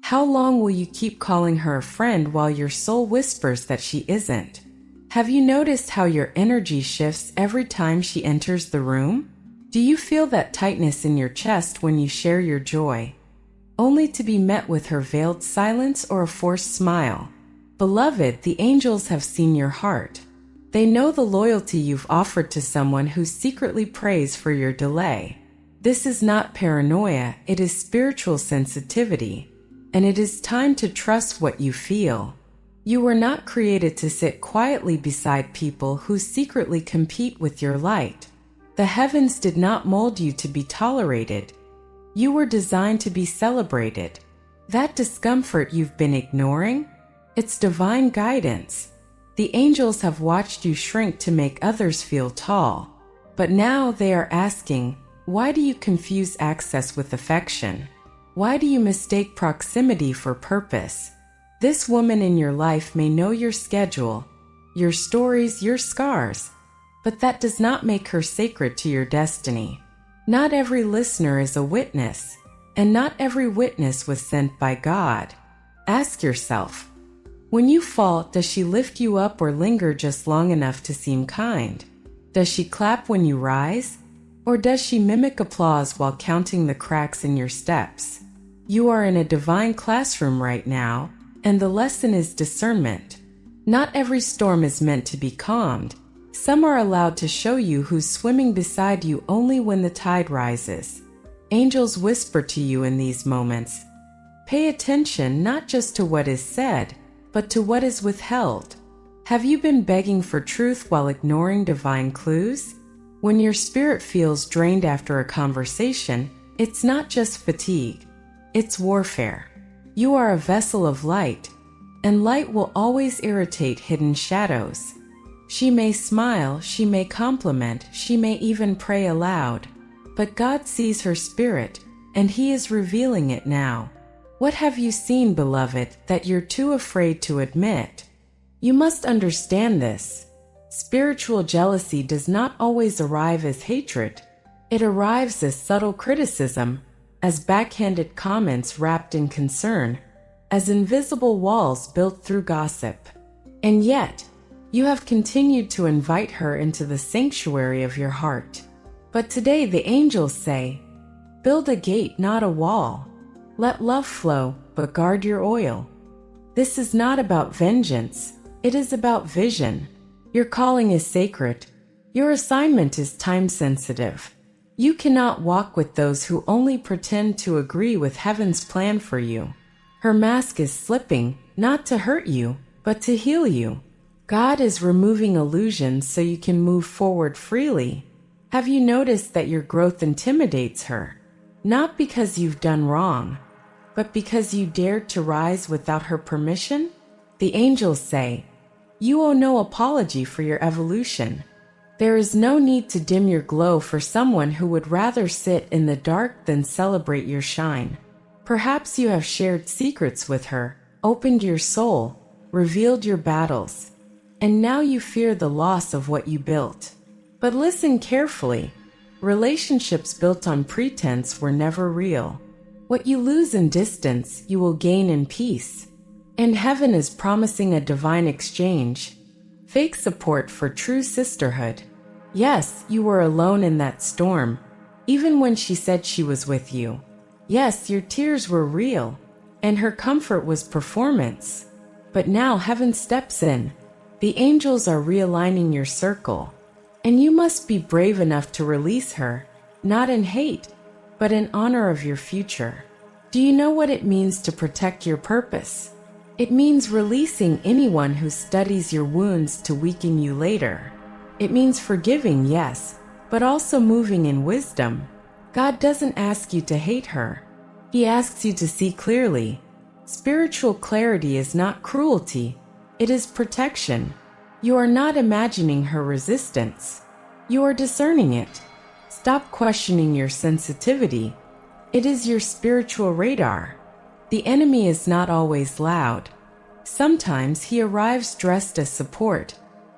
How long will you keep calling her a friend while your soul whispers that she isn't? Have you noticed how your energy shifts every time she enters the room? Do you feel that tightness in your chest when you share your joy, only to be met with her veiled silence or a forced smile? Beloved, the angels have seen your heart. They know the loyalty you've offered to someone who secretly prays for your delay. This is not paranoia, it is spiritual sensitivity, and it is time to trust what you feel. You were not created to sit quietly beside people who secretly compete with your light. The heavens did not mold you to be tolerated. You were designed to be celebrated. That discomfort you've been ignoring? It's divine guidance. The angels have watched you shrink to make others feel tall. But now they are asking, why do you confuse access with affection? Why do you mistake proximity for purpose? This woman in your life may know your schedule, your stories, your scars, but that does not make her sacred to your destiny. Not every listener is a witness, and not every witness was sent by God. Ask yourself, when you fall, does she lift you up or linger just long enough to seem kind? Does she clap when you rise? Or does she mimic applause while counting the cracks in your steps? You are in a divine classroom right now, and the lesson is discernment. Not every storm is meant to be calmed. Some are allowed to show you who's swimming beside you only when the tide rises. Angels whisper to you in these moments. Pay attention not just to what is said, but to what is withheld. Have you been begging for truth while ignoring divine clues? When your spirit feels drained after a conversation, it's not just fatigue, it's warfare. You are a vessel of light, and light will always irritate hidden shadows. She may smile, she may compliment, she may even pray aloud, but God sees her spirit, and He is revealing it now. What have you seen, beloved, that you're too afraid to admit? You must understand this. Spiritual jealousy does not always arrive as hatred. It arrives as subtle criticism, as backhanded comments wrapped in concern, as invisible walls built through gossip. And yet, you have continued to invite her into the sanctuary of your heart. But today the angels say, build a gate, not a wall. Let love flow, but guard your oil. This is not about vengeance, it is about vision. Your calling is sacred. Your assignment is time-sensitive. You cannot walk with those who only pretend to agree with heaven's plan for you. Her mask is slipping, not to hurt you, but to heal you. God is removing illusions so you can move forward freely. Have you noticed that your growth intimidates her? Not because you've done wrong, but because you dared to rise without her permission? The angels say, you owe no apology for your evolution. There is no need to dim your glow for someone who would rather sit in the dark than celebrate your shine. Perhaps you have shared secrets with her, opened your soul, revealed your battles, and now you fear the loss of what you built. But listen carefully. Relationships built on pretense were never real. What you lose in distance, you will gain in peace. And heaven is promising a divine exchange. Fake support for true sisterhood. Yes, you were alone in that storm, even when she said she was with you. Yes, your tears were real, and her comfort was performance. But now heaven steps in. The angels are realigning your circle, and you must be brave enough to release her, not in hate, but in honor of your future. Do you know what it means to protect your purpose? It means releasing anyone who studies your wounds to weaken you later. It means forgiving, yes, but also moving in wisdom. God doesn't ask you to hate her. He asks you to see clearly. Spiritual clarity is not cruelty. It is protection. You are not imagining her resistance. You are discerning it. Stop questioning your sensitivity. It is your spiritual radar. The enemy is not always loud. Sometimes he arrives dressed as support,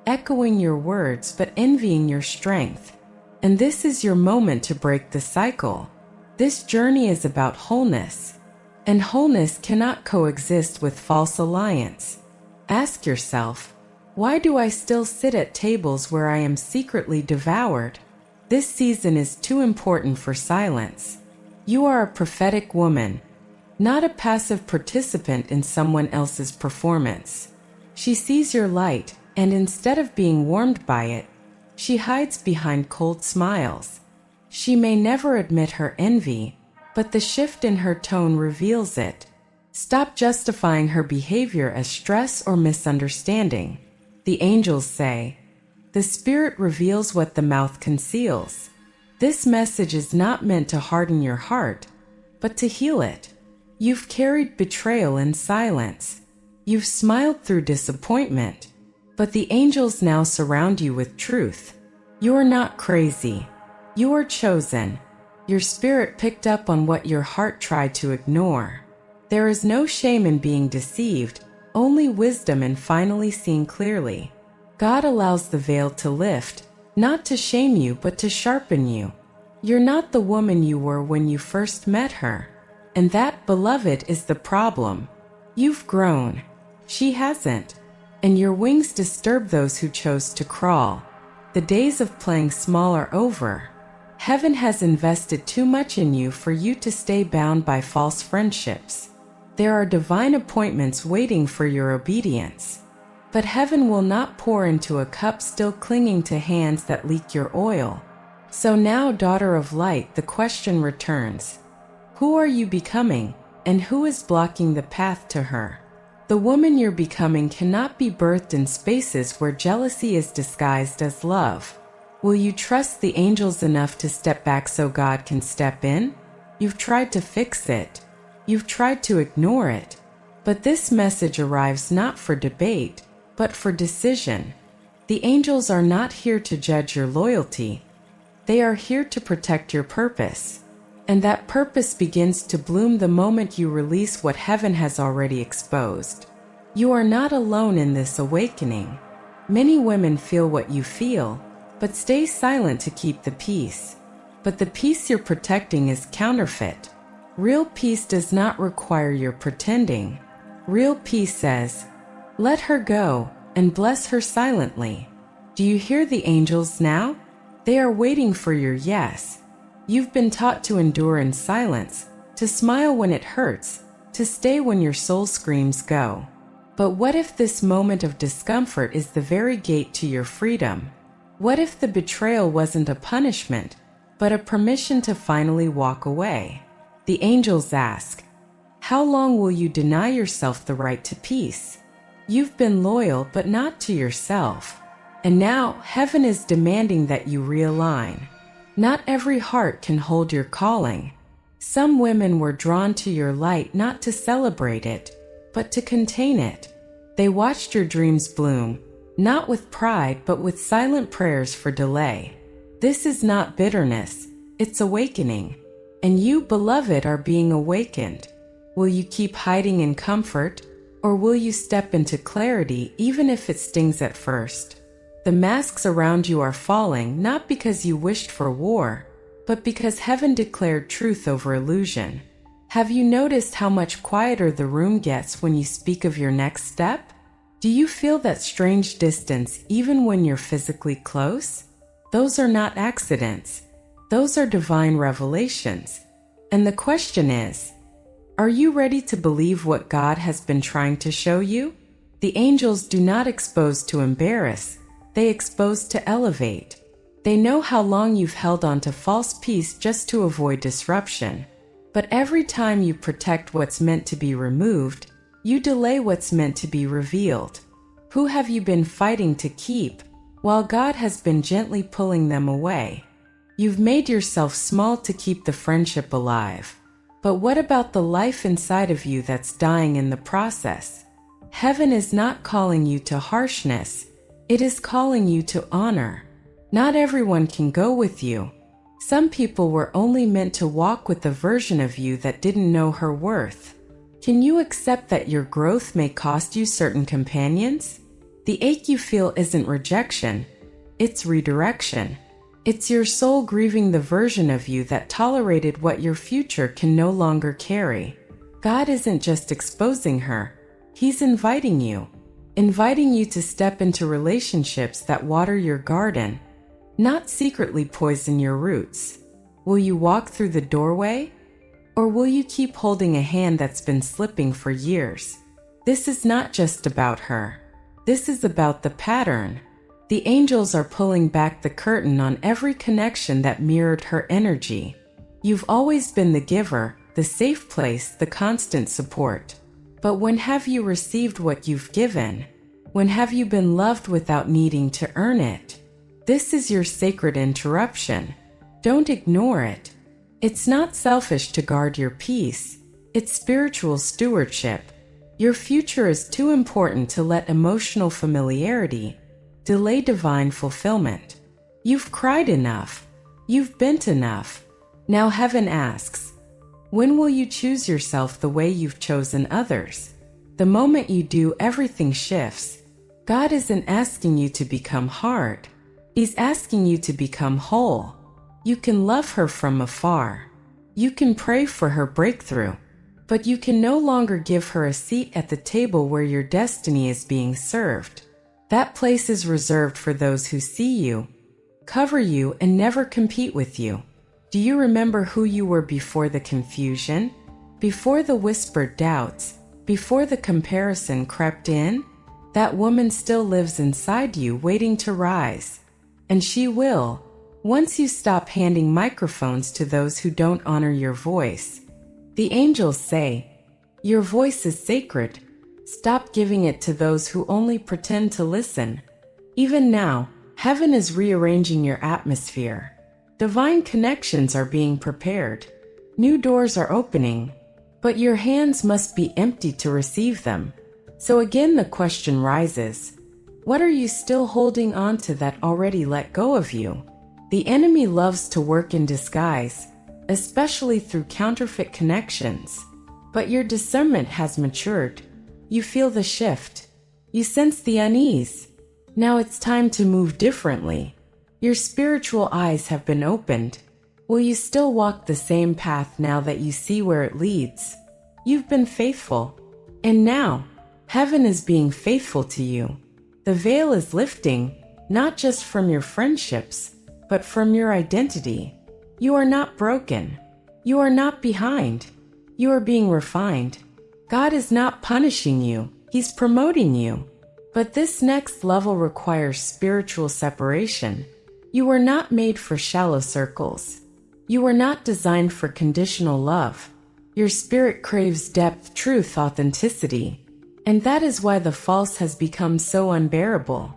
echoing your words but envying your strength. And this is your moment to break the cycle. This journey is about wholeness. and wholeness cannot coexist with false alliance. Ask yourself, why do I still sit at tables where I am secretly devoured? This season is too important for silence. You are a prophetic woman, not a passive participant in someone else's performance. She sees your light, and instead of being warmed by it, she hides behind cold smiles. She may never admit her envy, but the shift in her tone reveals it. Stop justifying her behavior as stress or misunderstanding. The angels say, "The Spirit reveals what the mouth conceals." This message is not meant to harden your heart, but to heal it. You've carried betrayal in silence. You've smiled through disappointment, but the angels now surround you with truth. You are not crazy. You are chosen. Your spirit picked up on what your heart tried to ignore. There is no shame in being deceived, only wisdom in finally seeing clearly. God allows the veil to lift, not to shame you but to sharpen you. You're not the woman you were when you first met her. And that, beloved, is the problem. You've grown. She hasn't. And your wings disturb those who chose to crawl. The days of playing small are over. Heaven has invested too much in you for you to stay bound by false friendships. There are divine appointments waiting for your obedience. But heaven will not pour into a cup still clinging to hands that leak your oil. So now, daughter of light, the question returns. Who are you becoming, and who is blocking the path to her? The woman you're becoming cannot be birthed in spaces where jealousy is disguised as love. Will you trust the angels enough to step back so God can step in? You've tried to fix it. You've tried to ignore it. But this message arrives not for debate, but for decision. The angels are not here to judge your loyalty. They are here to protect your purpose. And that purpose begins to bloom the moment you release what heaven has already exposed. You are not alone in this awakening. Many women feel what you feel, but stay silent to keep the peace. But the peace you're protecting is counterfeit. Real peace does not require your pretending. Real peace says, "Let her go, and bless her silently." Do you hear the angels now? They are waiting for your yes. You've been taught to endure in silence, to smile when it hurts, to stay when your soul screams go. But what if this moment of discomfort is the very gate to your freedom? What if the betrayal wasn't a punishment, but a permission to finally walk away? The angels ask, how long will you deny yourself the right to peace? You've been loyal, but not to yourself. And now heaven is demanding that you realign. Not every heart can hold your calling. Some women were drawn to your light not to celebrate it, but to contain it. They watched your dreams bloom, not with pride but with silent prayers for delay. This is not bitterness, it's awakening. And you, beloved, are being awakened. Will you keep hiding in comfort, or will you step into clarity even if it stings at first? The masks around you are falling not because you wished for war, but because heaven declared truth over illusion. Have you noticed how much quieter the room gets when you speak of your next step? Do you feel that strange distance even when you're physically close? Those are not accidents. Those are divine revelations. And the question is, are you ready to believe what God has been trying to show you? The angels do not expose to embarrass. They expose to elevate. They know how long you've held on to false peace just to avoid disruption. But every time you protect what's meant to be removed, you delay what's meant to be revealed. Who have you been fighting to keep, while God has been gently pulling them away? You've made yourself small to keep the friendship alive. But what about the life inside of you that's dying in the process? Heaven is not calling you to harshness. It is calling you to honor. Not everyone can go with you. Some people were only meant to walk with the version of you that didn't know her worth. Can you accept that your growth may cost you certain companions? The ache you feel isn't rejection, it's redirection. It's your soul grieving the version of you that tolerated what your future can no longer carry. God isn't just exposing her. He's inviting you to step into relationships that water your garden, not secretly poison your roots. Will you walk through the doorway? Or will you keep holding a hand that's been slipping for years? This is not just about her. This is about the pattern. The angels are pulling back the curtain on every connection that mirrored her energy. You've always been the giver, the safe place, the constant support. But when have you received what you've given? When have you been loved without needing to earn it? This is your sacred interruption. Don't ignore it. It's not selfish to guard your peace. It's spiritual stewardship. Your future is too important to let emotional familiarity delay divine fulfillment. You've cried enough. You've bent enough. Now heaven asks, when will you choose yourself the way you've chosen others? The moment you do, everything shifts. God isn't asking you to become hard. He's asking you to become whole. You can love her from afar. You can pray for her breakthrough. But you can no longer give her a seat at the table where your destiny is being served. That place is reserved for those who see you, cover you, and never compete with you. Do you remember who you were before the confusion? Before the whispered doubts? Before the comparison crept in? That woman still lives inside you, waiting to rise. And she will, once you stop handing microphones to those who don't honor your voice. The angels say, your voice is sacred. Stop giving it to those who only pretend to listen. Even now, heaven is rearranging your atmosphere. Divine connections are being prepared. New doors are opening, but your hands must be empty to receive them. So again the question rises, what are you still holding on to that already let go of you? The enemy loves to work in disguise, especially through counterfeit connections. But your discernment has matured. You feel the shift. You sense the unease. Now it's time to move differently. Your spiritual eyes have been opened. Will you still walk the same path now that you see where it leads? You've been faithful. And now, heaven is being faithful to you. The veil is lifting, not just from your friendships, but from your identity. You are not broken. You are not behind. You are being refined. God is not punishing you. He's promoting you. But this next level requires spiritual separation. You were not made for shallow circles. You were not designed for conditional love. Your spirit craves depth, truth, authenticity. And that is why the false has become so unbearable.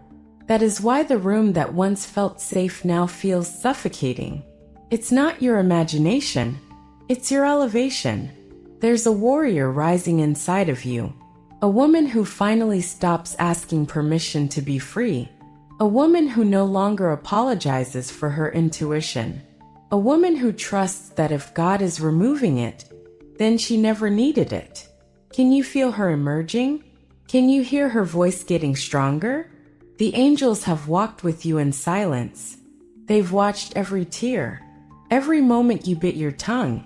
That is why the room that once felt safe now feels suffocating. It's not your imagination. It's your elevation. There's a warrior rising inside of you. A woman who finally stops asking permission to be free. A woman who no longer apologizes for her intuition. A woman who trusts that if God is removing it, then she never needed it. Can you feel her emerging? Can you hear her voice getting stronger? The angels have walked with you in silence. They've watched every tear, every moment you bit your tongue,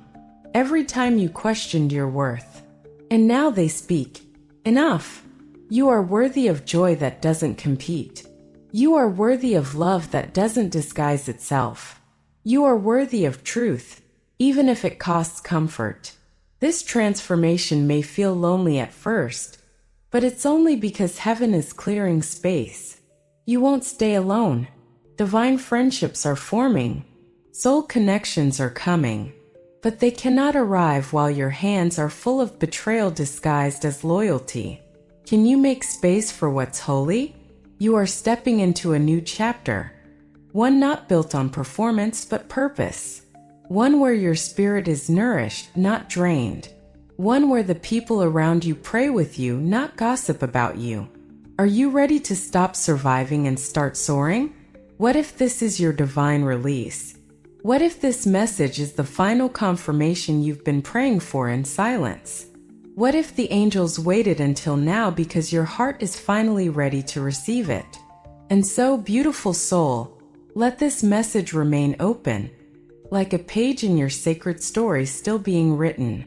every time you questioned your worth. And now they speak. Enough. You are worthy of joy that doesn't compete. You are worthy of love that doesn't disguise itself. You are worthy of truth, even if it costs comfort. This transformation may feel lonely at first, but it's only because heaven is clearing space. You won't stay alone. Divine friendships are forming. Soul connections are coming. But they cannot arrive while your hands are full of betrayal disguised as loyalty. Can you make space for what's holy? You are stepping into a new chapter. One not built on performance but purpose. One where your spirit is nourished, not drained. One where the people around you pray with you, not gossip about you. Are you ready to stop surviving and start soaring? What if this is your divine release? What if this message is the final confirmation you've been praying for in silence? What if the angels waited until now because your heart is finally ready to receive it? And so, beautiful soul, let this message remain open, like a page in your sacred story still being written.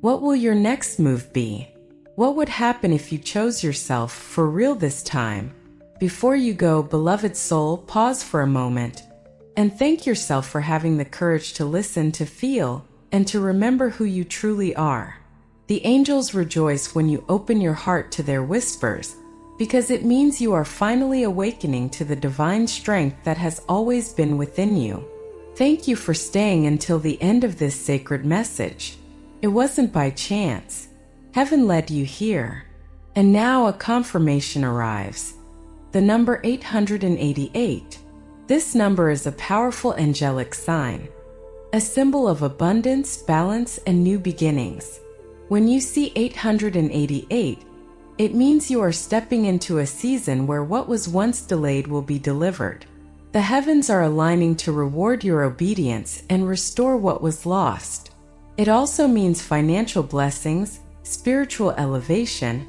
What will your next move be? What would happen if you chose yourself for real this time? Before you go, beloved soul, pause for a moment and thank yourself for having the courage to listen, to feel, and to remember who you truly are. The angels rejoice when you open your heart to their whispers, because it means you are finally awakening to the divine strength that has always been within you. Thank you for staying until the end of this sacred message. It wasn't by chance. Heaven led you here. And now a confirmation arrives. The number 888. This number is a powerful angelic sign, a symbol of abundance, balance, and new beginnings. When you see 888, it means you are stepping into a season where what was once delayed will be delivered. The heavens are aligning to reward your obedience and restore what was lost. It also means financial blessings, spiritual elevation,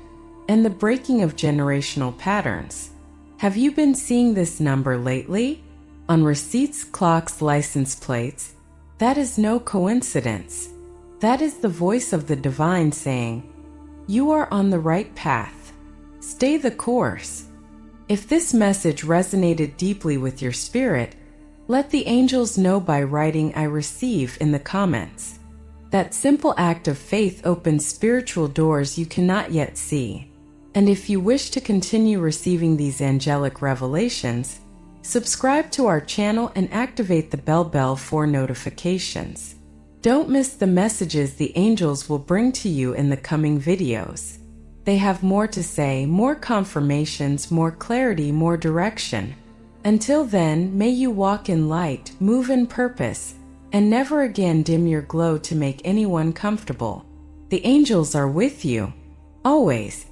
and the breaking of generational patterns. Have you been seeing this number lately? On receipts, clocks, license plates? That is no coincidence. That is the voice of the divine saying, you are on the right path. Stay the course. If this message resonated deeply with your spirit, let the angels know by writing "I receive" in the comments. That simple act of faith opens spiritual doors you cannot yet see. And if you wish to continue receiving these angelic revelations, subscribe to our channel and activate the bell for notifications. Don't miss the messages the angels will bring to you in the coming videos. They have more to say, more confirmations, more clarity, more direction. Until then, may you walk in light, move in purpose, and never again dim your glow to make anyone comfortable. The angels are with you, always.